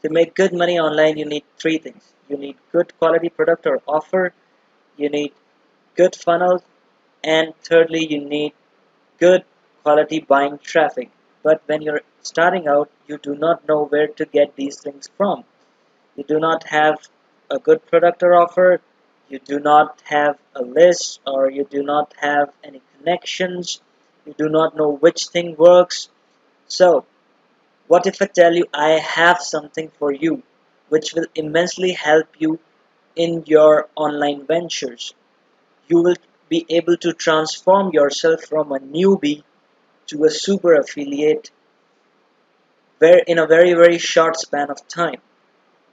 To make good money online, you need three things. You need good quality product or offer, you need good funnels, and thirdly, you need good quality buying traffic. But when you're starting out, you do not know where to get these things from. You do not have a good product or offer, you do not have a list, or you do not have any connections, you do not know which thing works. So, what if I tell you I have something for you which will immensely help you in your online ventures? You will be able to transform yourself from a newbie to a super affiliate in a very short span of time.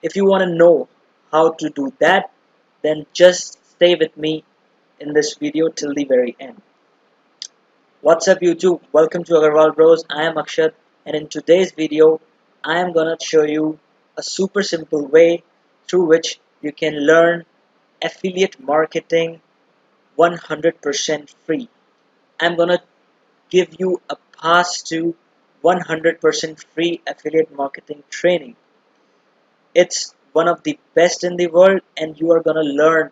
If you want to know how to do that, then just stay with me in this video till the very end. What's up YouTube? Welcome to Agrawal Bros. I am Akshat, and in today's video I am gonna show you a super simple way through which you can learn affiliate marketing 100% free. I'm gonna give you a pass to 100% free affiliate marketing training. It's one of the best in the world, and you are gonna learn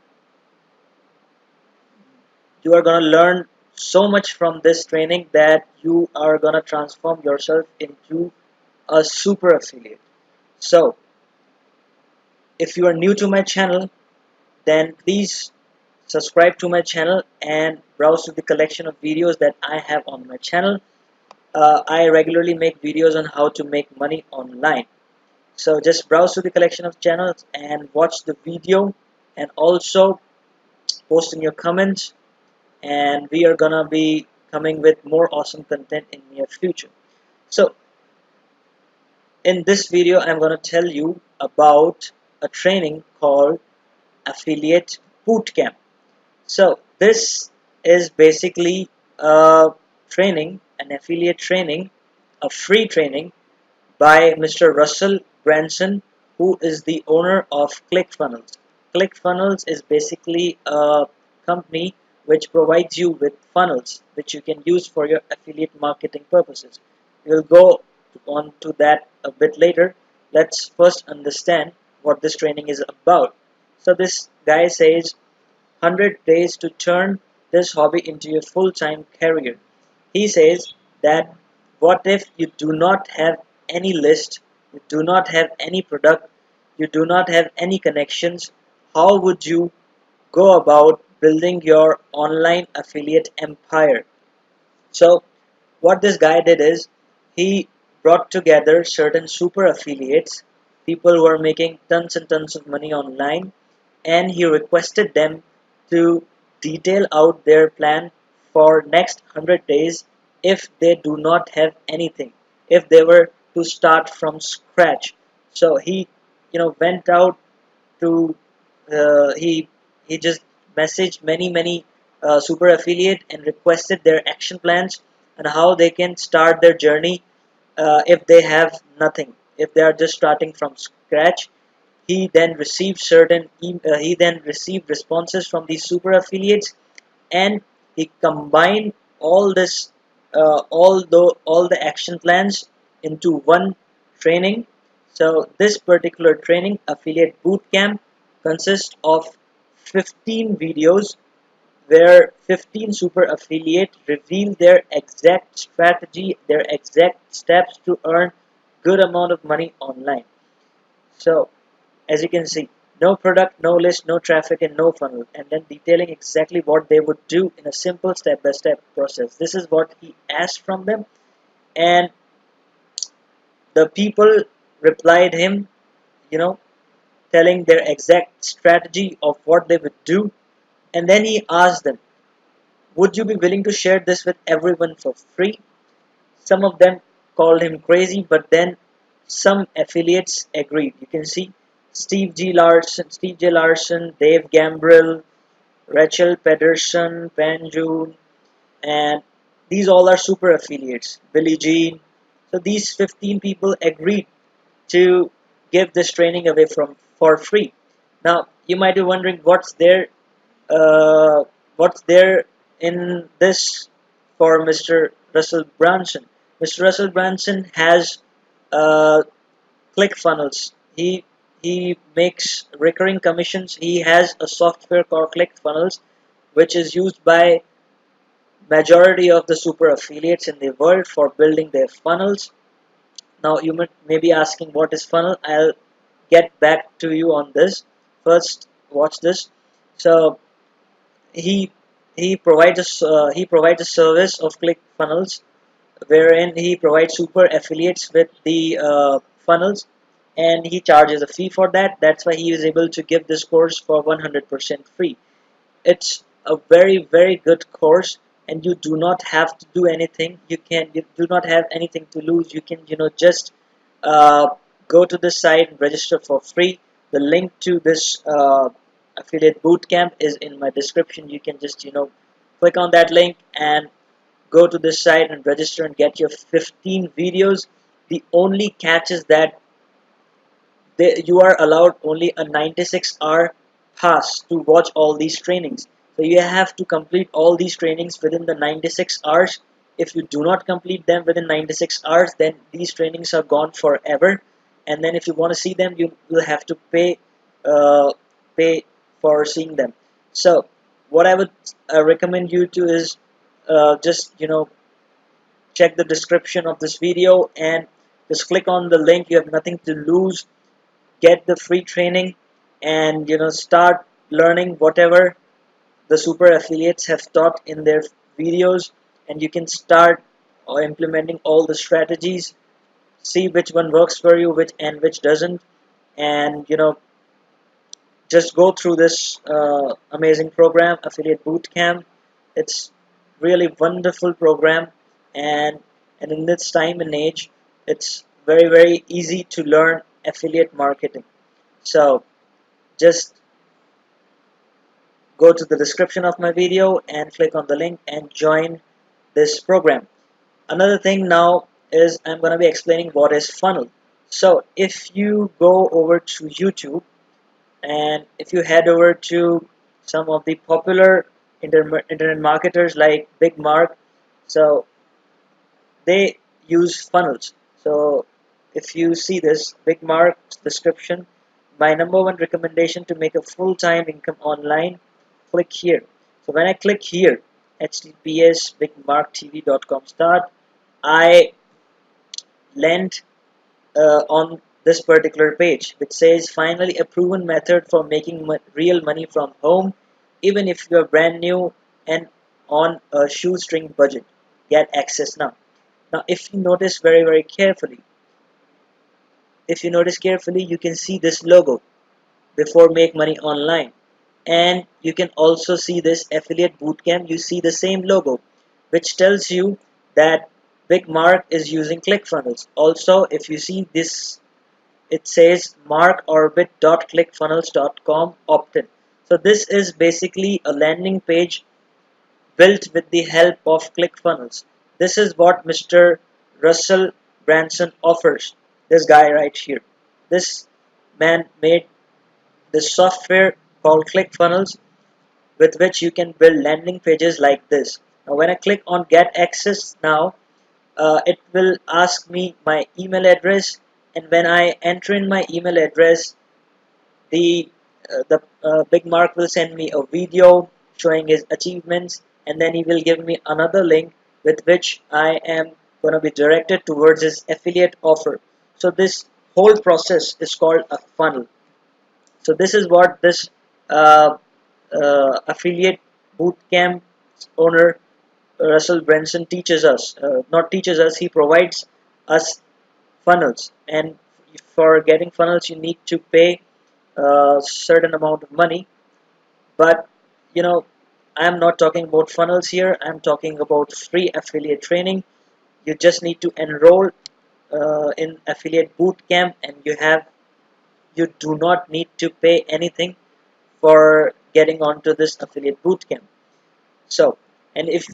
so much from this training that you are gonna transform yourself into a super affiliate. So if you are new to my channel, then please subscribe to my channel and browse to the collection of videos that I have on my channel. I regularly make videos on how to make money online. So just browse to the collection of channels and watch the video, and also post in your comments, and we are gonna be coming with more awesome content in near future. So in this video I'm gonna tell you about a training called Affiliate Bootcamp. So this is basically a training, an affiliate training, a free training by Mr. Russell Branson, who is the owner of ClickFunnels. ClickFunnels is basically a company which provides you with funnels which you can use for your affiliate marketing purposes. We'll go on to that a bit later. Let's first understand what this training is about. So this guy says 100 days to turn this hobby into a full-time career. He says that what if you do not have any list, you do not have any product, you do not have any connections, how would you go about building your online affiliate empire? So what this guy did is he brought together certain super affiliates, people who are making tons and tons of money online, and he requested them to detail out their plan for next 100 days if they do not have anything, if they were to start from scratch. So he went out to he just messaged many super affiliate and requested their action plans and how they can start their journey if they have nothing, if they are just starting from scratch. He then received responses from these super affiliates, and he combined all the action plans into one training. So this particular training, Affiliate Bootcamp, consists of 15 videos where 15 super affiliates reveal their exact strategy, their exact steps to earn good amount of money online. So as you can see, no product, no list, no traffic, and no funnel, and then detailing exactly what they would do in a simple step-by-step process. This is what he asked from them, and the people replied him, you know, telling their exact strategy of what they would do, and then he asked them, would you be willing to share this with everyone for free? Some of them called him crazy, but then some affiliates agreed. You can see Steve J. Larson, Dave Gambrill, Rachel Pedersen, Panjun, and these all are super affiliates. Billie Jean. So these 15 people agreed to give this training away for free. Now you might be wondering uh, what's there in this for Mr. Russell Branson. Mr. Russell Branson has uh, ClickFunnels. he he makes recurring commissions. He has a software called ClickFunnels, which is used by majority of the super affiliates in the world for building their funnels. Now you may be asking what is funnel. I'll get back to you on this. First, watch this. So he he provides a service of ClickFunnels wherein he provides super affiliates with the funnels, and he charges a fee for that. That's why he is able to give this course for 100% free. It's a very good course, and you do not have to do anything. You do not have anything to lose. You can just uh, go to the site and register for free. The link to this affiliate bootcamp is in my description. You can just click on that link and go to this site and register and get your 15 videos. The only catch is that you are allowed only a 96-hour pass to watch all these trainings. So you have to complete all these trainings within the 96 hours. If you do not complete them within 96 hours, then these trainings are gone forever. And then if you want to see them, you will have to uh, pay for seeing them. So what I would recommend you to is just check the description of this video and just click on the link. You have nothing to lose. Get the free training and start learning whatever the super affiliates have taught in their videos, and you can start implementing all the strategies. See which one works for you, which doesn't, and just go through this amazing program, affiliate bootcamp. It's really wonderful program, and in this time and age, it's very easy to learn affiliate marketing. So just go to the description of my video and click on the link and join this program. Another thing now is I'm going to be explaining what is funnel. So if you go over to YouTube and if you head over to some of the popular internet marketers like Big Mark, so they use funnels. So if you see this Big Mark's description, my number one recommendation to make a full-time income online, click here. So when I click here, https bigmarktv.com start, I land on this particular page which says finally a proven method for making real money from home, even if you're brand new and on a shoestring budget. Get access now. Now if you notice very carefully, you can see this logo before make money online, and you can also see this affiliate bootcamp. You see the same logo which tells you that Big Mark is using ClickFunnels. Also if you see this, it says markorbit.clickfunnels.com opt-in. So this is basically a landing page built with the help of ClickFunnels. This is what Mr. Russell Branson offers. This guy right here. This man made this software called ClickFunnels with which you can build landing pages like this. Now when I click on get access now, it will ask me my email address, and when I enter in my email address, the Big Mark will send me a video showing his achievements, and then he will give me another link with which I am going to be directed towards his affiliate offer. So this whole process is called a funnel. So this is what this uh, affiliate bootcamp owner Russell Branson teaches us. Not teaches us, he provides us funnels, and for getting funnels you need to pay a certain amount of money. But you know I'm not talking about funnels here. I'm talking about free affiliate training. You just need to enroll in affiliate bootcamp, and you do not need to pay anything for getting onto this affiliate bootcamp. So, and if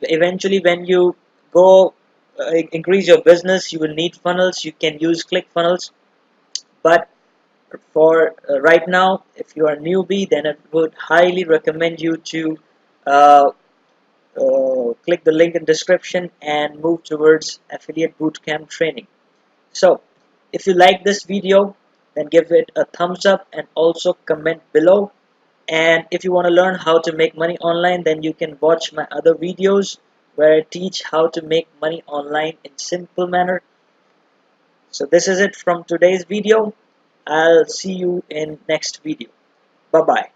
eventually when you go increase your business, you will need funnels. You can use ClickFunnels, but for right now, if you are newbie, then I would highly recommend you to uh, click the link in description and move towards affiliate bootcamp training. So If you like this video, then give it a thumbs up and also comment below. And if you want to learn how to make money online, then you can watch my other videos where I teach how to make money online in simple manner. So this is it from today's video. I'll see you in next video. Bye bye.